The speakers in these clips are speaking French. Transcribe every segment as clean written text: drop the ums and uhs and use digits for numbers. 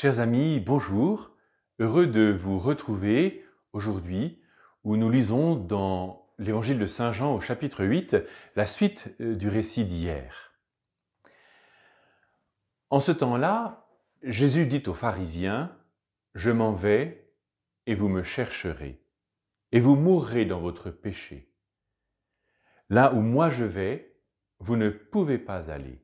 Chers amis, bonjour. Heureux de vous retrouver aujourd'hui où nous lisons dans l'Évangile de Saint Jean au chapitre 8 la suite du récit d'hier. En ce temps-là, Jésus dit aux pharisiens : « Je m'en vais et vous me chercherez, et vous mourrez dans votre péché. Là où moi je vais, vous ne pouvez pas aller. »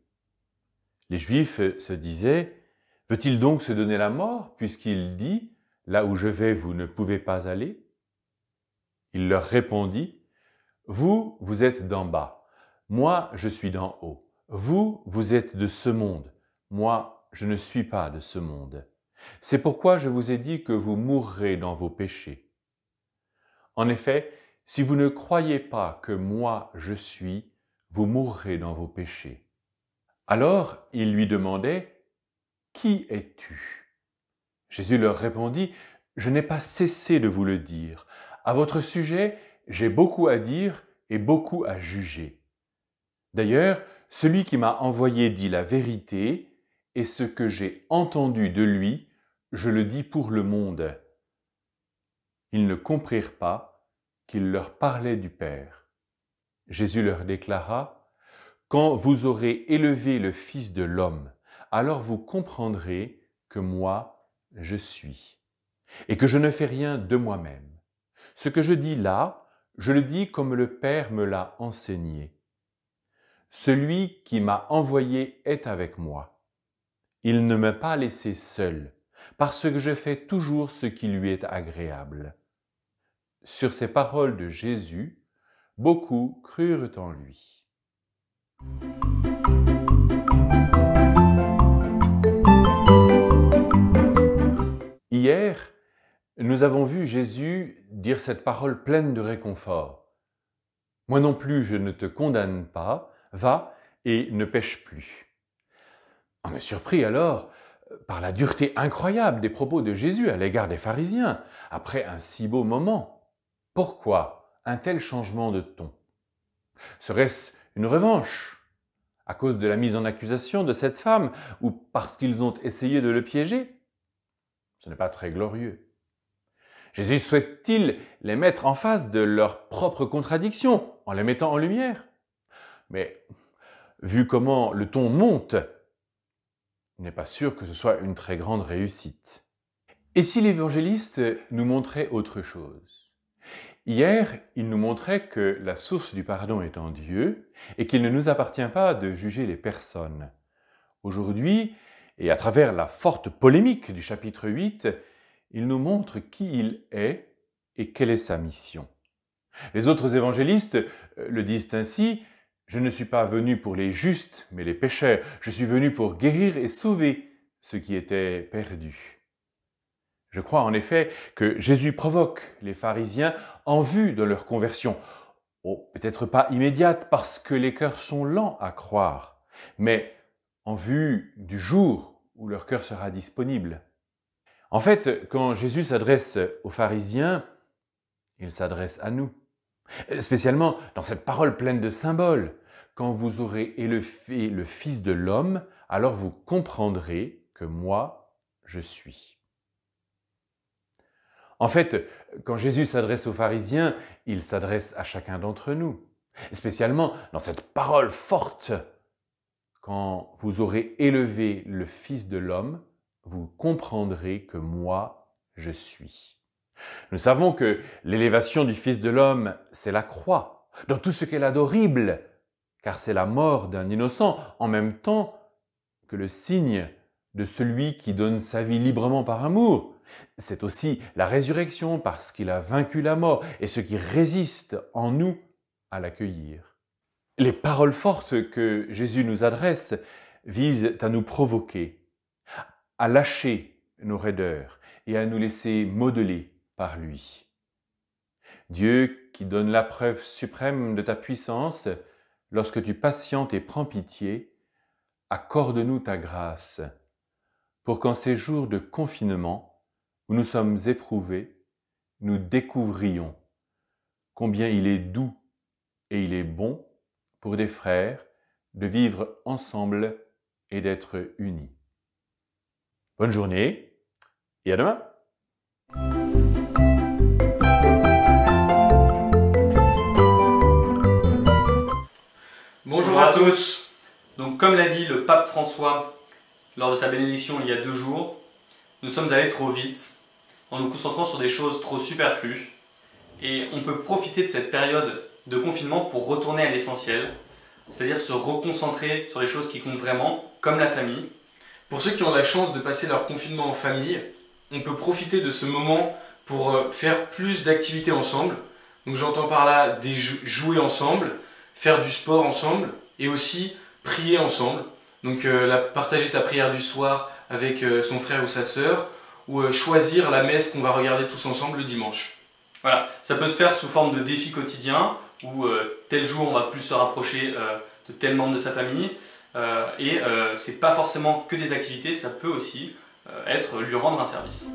Les Juifs se disaient : « Veut-il donc se donner la mort, puisqu'il dit : Là où je vais, vous ne pouvez pas aller ?» Il leur répondit : « Vous, vous êtes d'en bas, moi, je suis d'en haut. Vous, vous êtes de ce monde, moi, je ne suis pas de ce monde. C'est pourquoi je vous ai dit que vous mourrez dans vos péchés. En effet, si vous ne croyez pas que moi, je suis, vous mourrez dans vos péchés. » Alors, ils lui demandaient : « Qui es-tu » Jésus leur répondit : « Je n'ai pas cessé de vous le dire. À votre sujet, j'ai beaucoup à dire et beaucoup à juger. D'ailleurs, celui qui m'a envoyé dit la vérité, et ce que j'ai entendu de lui, je le dis pour le monde. » Ils ne comprirent pas qu'il leur parlait du Père. Jésus leur déclara : « Quand vous aurez élevé le Fils de l'homme, alors vous comprendrez que moi, je suis, et que je ne fais rien de moi-même. Ce que je dis là, je le dis comme le Père me l'a enseigné. Celui qui m'a envoyé est avec moi. Il ne m'a pas laissé seul, parce que je fais toujours ce qui lui est agréable. » Sur ces paroles de Jésus, beaucoup crurent en lui. Hier, nous avons vu Jésus dire cette parole pleine de réconfort. « Moi non plus, je ne te condamne pas, va et ne pêche plus. » On est surpris alors par la dureté incroyable des propos de Jésus à l'égard des pharisiens, après un si beau moment. Pourquoi un tel changement de ton ? Serait-ce une revanche à cause de la mise en accusation de cette femme ou parce qu'ils ont essayé de le piéger ? Ce n'est pas très glorieux. Jésus souhaite-t-il les mettre en face de leurs propres contradictions en les mettant en lumière ? Mais vu comment le ton monte, il n'est pas sûr que ce soit une très grande réussite. Et si l'évangéliste nous montrait autre chose ? Hier, il nous montrait que la source du pardon est en Dieu et qu'il ne nous appartient pas de juger les personnes. Aujourd'hui, et à travers la forte polémique du chapitre 8, il nous montre qui il est et quelle est sa mission. Les autres évangélistes le disent ainsi : « Je ne suis pas venu pour les justes, mais les pécheurs. Je suis venu pour guérir et sauver ceux qui étaient perdus. » Je crois en effet que Jésus provoque les pharisiens en vue de leur conversion. Peut-être pas immédiate parce que les cœurs sont lents à croire, mais en vue du jour où leur cœur sera disponible. En fait, quand Jésus s'adresse aux pharisiens, il s'adresse à nous. Spécialement dans cette parole pleine de symboles. Quand vous aurez élevé le Fils de l'homme, alors vous comprendrez que moi, je suis. En fait, quand Jésus s'adresse aux pharisiens, il s'adresse à chacun d'entre nous. Spécialement dans cette parole forte. Quand vous aurez élevé le Fils de l'homme, vous comprendrez que moi, je suis. Nous savons que l'élévation du Fils de l'homme, c'est la croix, dans tout ce qu'elle a d'horrible, car c'est la mort d'un innocent, en même temps que le signe de celui qui donne sa vie librement par amour. C'est aussi la résurrection, parce qu'il a vaincu la mort, et ce qui résiste en nous à l'accueillir. Les paroles fortes que Jésus nous adresse visent à nous provoquer, à lâcher nos raideurs et à nous laisser modeler par lui. Dieu qui donne la preuve suprême de ta puissance, lorsque tu patientes et prends pitié, accorde-nous ta grâce, pour qu'en ces jours de confinement, où nous sommes éprouvés, nous découvrions combien il est doux et il est bon pour des frères de vivre ensemble et d'être unis. Bonne journée et à demain. Bonjour à tous. Donc comme l'a dit le pape François lors de sa bénédiction il y a 2 jours, nous sommes allés trop vite en nous concentrant sur des choses trop superflues et on peut profiter de cette période de confinement pour retourner à l'essentiel, c'est-à-dire se reconcentrer sur les choses qui comptent vraiment, comme la famille. Pour ceux qui ont la chance de passer leur confinement en famille, on peut profiter de ce moment pour faire plus d'activités ensemble. Donc j'entends par là jouer ensemble, faire du sport ensemble et aussi prier ensemble. Donc partager sa prière du soir avec son frère ou sa sœur ou choisir la messe qu'on va regarder tous ensemble le dimanche. Voilà, ça peut se faire sous forme de défis quotidiens où tel jour on va plus se rapprocher de tel membre de sa famille c'est pas forcément que des activités, ça peut aussi être lui rendre un service.